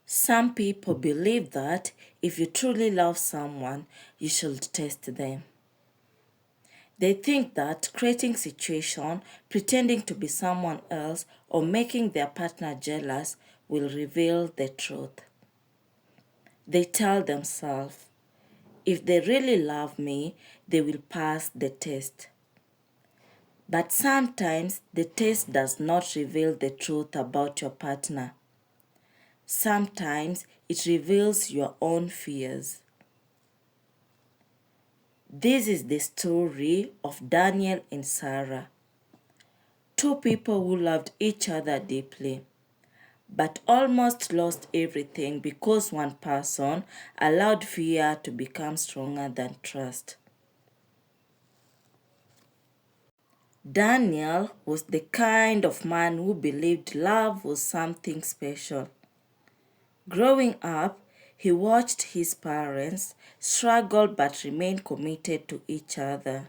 Some people believe that if you truly love someone, you should test them. They think that creating situation, pretending to be someone else, or making their partner jealous will reveal the truth. They tell themselves, if they really love me, they will pass the test. But sometimes the test does not reveal the truth about your partner. Sometimes it reveals your own fears. This is the story of Daniel and Sarah, two people who loved each other deeply, but almost lost everything because one person allowed fear to become stronger than trust. Daniel was the kind of man who believed love was something special. Growing up, he watched his parents struggle but remain committed to each other.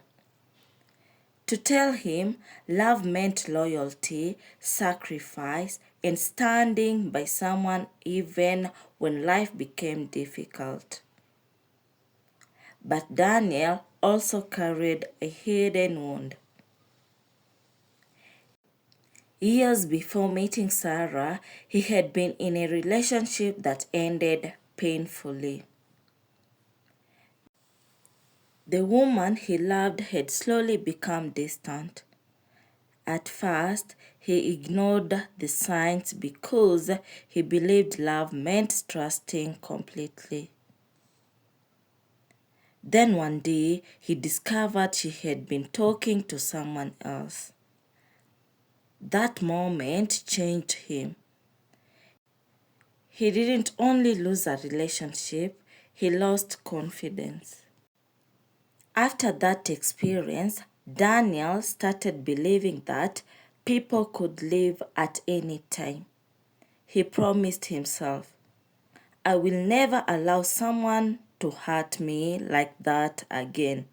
To tell him, love meant loyalty, sacrifice, and standing by someone even when life became difficult. But Daniel also carried a hidden wound. Years before meeting Sarah, he had been in a relationship that ended painfully. The woman he loved had slowly become distant. At first, he ignored the signs because he believed love meant trusting completely. Then one day, he discovered she had been talking to someone else. That moment changed him. He didn't only lose a relationship, he lost confidence. After that experience, Daniel started believing that people could leave at any time. He promised himself, I will never allow someone to hurt me like that again.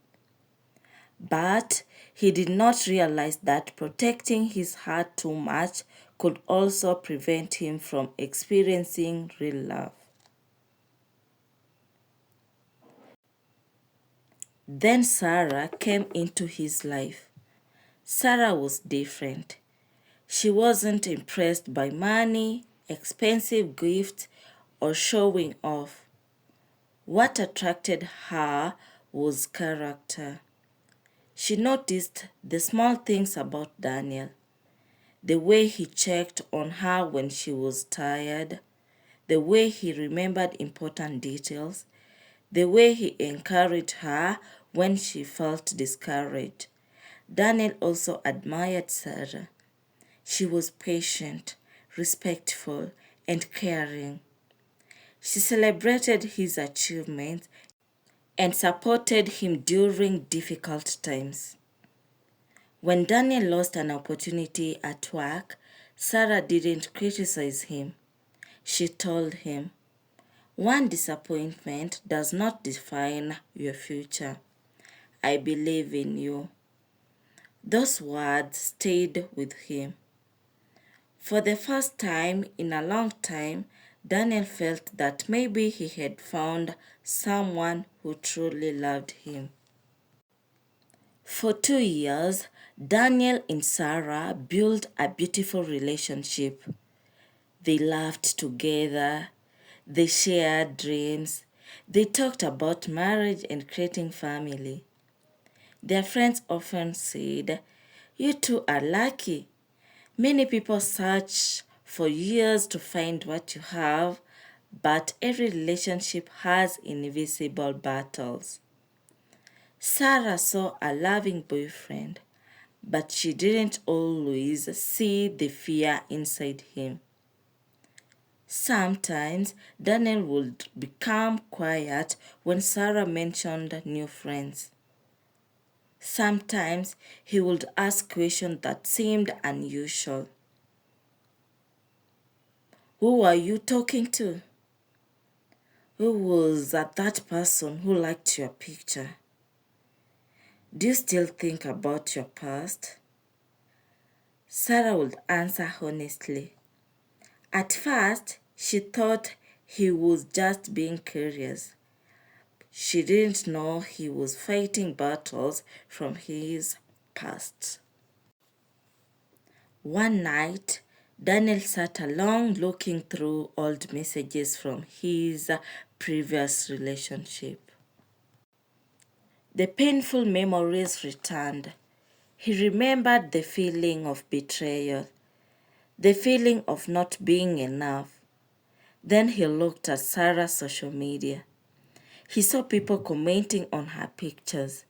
But he did not realize that protecting his heart too much could also prevent him from experiencing real love. Then Sarah came into his life. Sarah was different. She wasn't impressed by money, expensive gifts, or showing off. What attracted her was character. She noticed the small things about Daniel, the way he checked on her when she was tired, the way he remembered important details, the way he encouraged her when she felt discouraged. Daniel also admired Sarah. She was patient, respectful, and caring. She celebrated his achievements and supported him during difficult times. When Daniel lost an opportunity at work, Sarah didn't criticize him. She told him, one disappointment does not define your future. I believe in you. Those words stayed with him. For the first time in a long time, Daniel felt that maybe he had found someone who truly loved him. For 2 years, Daniel and Sarah built a beautiful relationship. They laughed together, they shared dreams, they talked about marriage and creating family. Their friends often said, you two are lucky. Many people search for years to find what you have, but every relationship has invisible battles. Sarah saw a loving boyfriend, but she didn't always see the fear inside him. Sometimes Daniel would become quiet when Sarah mentioned new friends. Sometimes he would ask questions that seemed unusual. Who are you talking to? Who was that person who liked your picture? Do you still think about your past? Sarah would answer honestly. At first, she thought He was just being curious. She didn't know he was fighting battles from his past. One night, Daniel sat alone looking through old messages from his previous relationship. The painful memories returned. He remembered the feeling of betrayal, the feeling of not being enough. Then he looked at Sarah's social media. He saw people commenting on her pictures.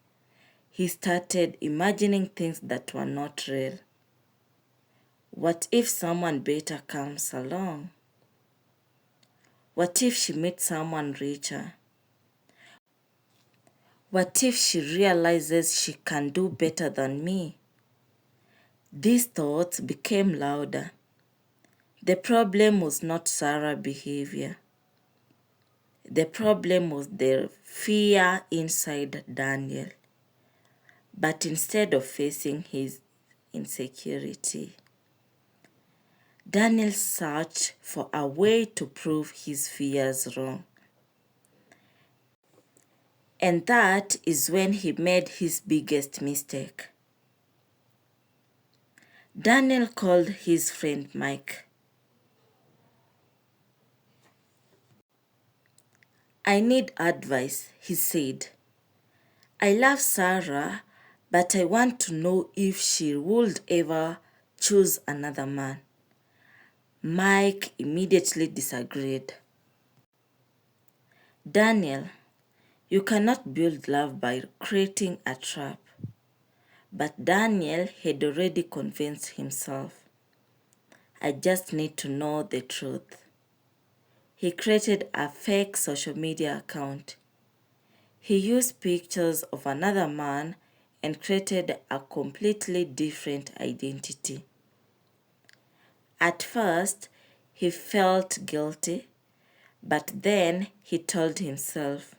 He started imagining things that were not real. What if someone better comes along? What if she meets someone richer? What if she realizes she can do better than me? These thoughts became louder. The problem was not Sarah's behavior. The problem was the fear inside Daniel. But instead of facing his insecurity, Daniel searched for a way to prove his fears wrong. And that is when he made his biggest mistake. Daniel called his friend Mike. I need advice, he said. I love Sarah, but I want to know if she would ever choose another man. Mike immediately disagreed. Daniel, you cannot build love by creating a trap. But Daniel had already convinced himself. I just need to know the truth. He created a fake social media account. He used pictures of another man and created a completely different identity. At first, he felt guilty, but then he told himself,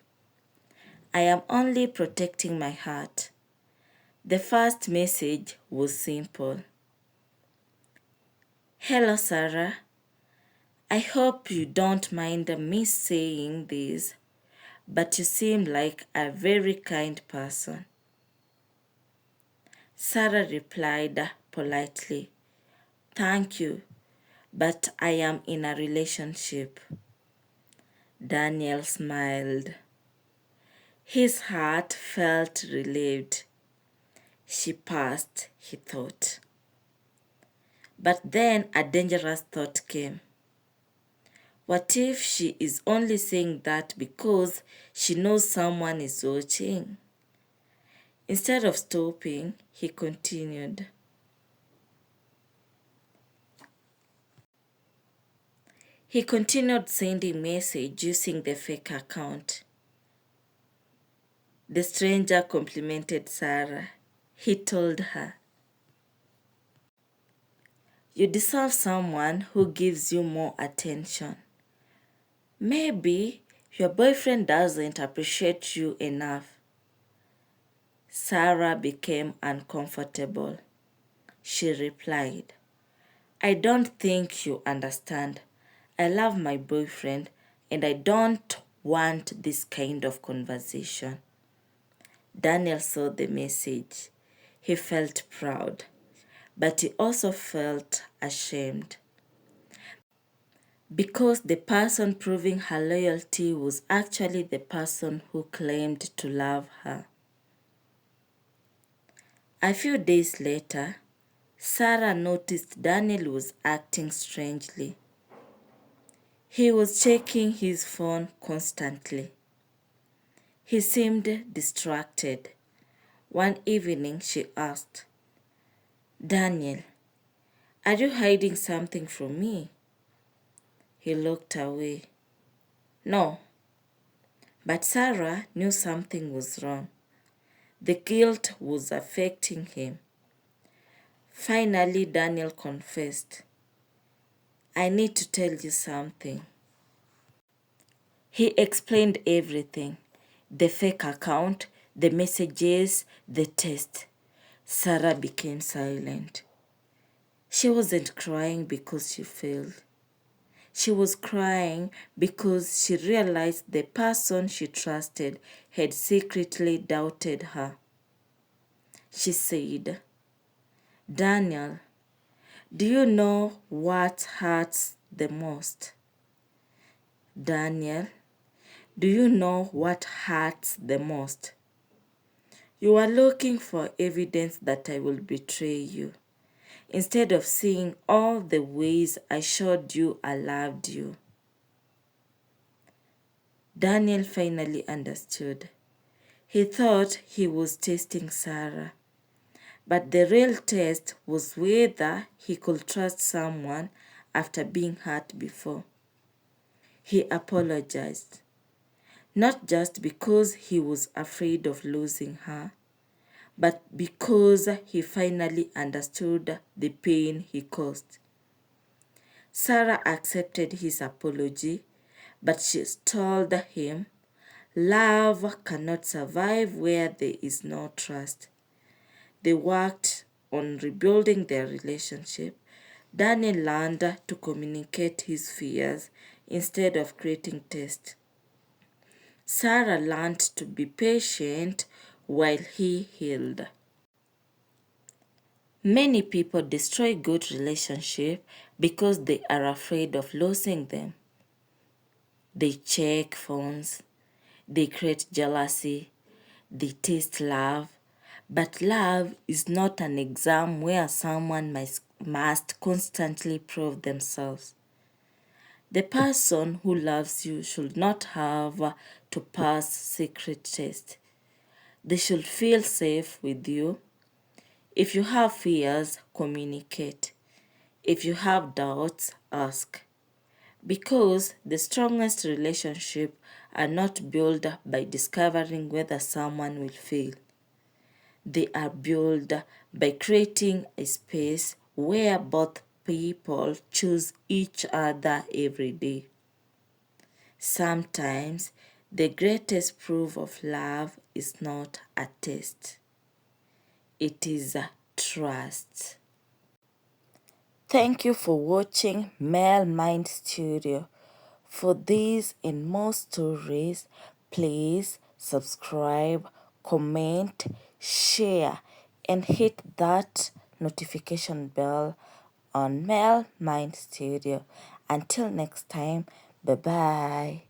I am only protecting my heart. The first message was simple. Hello, Sarah. I hope you don't mind me saying this, but you seem like a very kind person. Sarah replied politely, Thank you, but I am in a relationship. Daniel smiled. His heart felt relieved. She passed, he thought. But then a dangerous thought came. What if she is only saying that because she knows someone is watching? Instead of stopping, he continued. He continued sending messages using the fake account. The stranger complimented Sarah. He told her, You deserve someone who gives you more attention. Maybe your boyfriend doesn't appreciate you enough. Sarah became uncomfortable. She replied, I don't think you understand. I love my boyfriend and I don't want this kind of conversation. Daniel saw the message. He felt proud, but he also felt ashamed. Because the person proving her loyalty was actually the person who claimed to love her. A few days later, Sarah noticed Daniel was acting strangely. He was checking his phone constantly. He seemed distracted. One evening she asked, Daniel, are you hiding something from me? He looked away. No. But Sarah knew something was wrong. The guilt was affecting him. Finally, Daniel confessed, I need to tell you something. He explained everything. The fake account, the messages, the test. Sarah became silent. She wasn't crying because she failed. She was crying because she realized the person she trusted had secretly doubted her. She said, "Daniel, do you know what hurts the most? Daniel, do you know what hurts the most? You are looking for evidence that I will betray you, instead of seeing all the ways I showed you I loved you." Daniel finally understood. He thought he was testing Sarah, but the real test was whether he could trust someone after being hurt before. He apologized, not just because he was afraid of losing her, but because he finally understood the pain he caused. Sarah accepted his apology, but she told him, "Love cannot survive where there is no trust." They worked on rebuilding their relationship. Daniel learned to communicate his fears instead of creating tests. Sarah learned to be patient while he healed. Many people destroy good relationships because they are afraid of losing them. They check phones, they create jealousy, they taste love. But love is not an exam where someone must constantly prove themselves. The person who loves you should not have to pass secret tests. They should feel safe with you. If you have fears, communicate. If you have doubts, ask. Because the strongest relationships are not built by discovering whether someone will fail. They are built by creating a space where both people choose each other every day. Sometimes the greatest proof of love is not a test, it is a trust. Thank you for watching Male Mind Studio. For these and more stories, please subscribe, comment, share, and hit that notification bell on Male Mind Studio. Until next time, bye bye.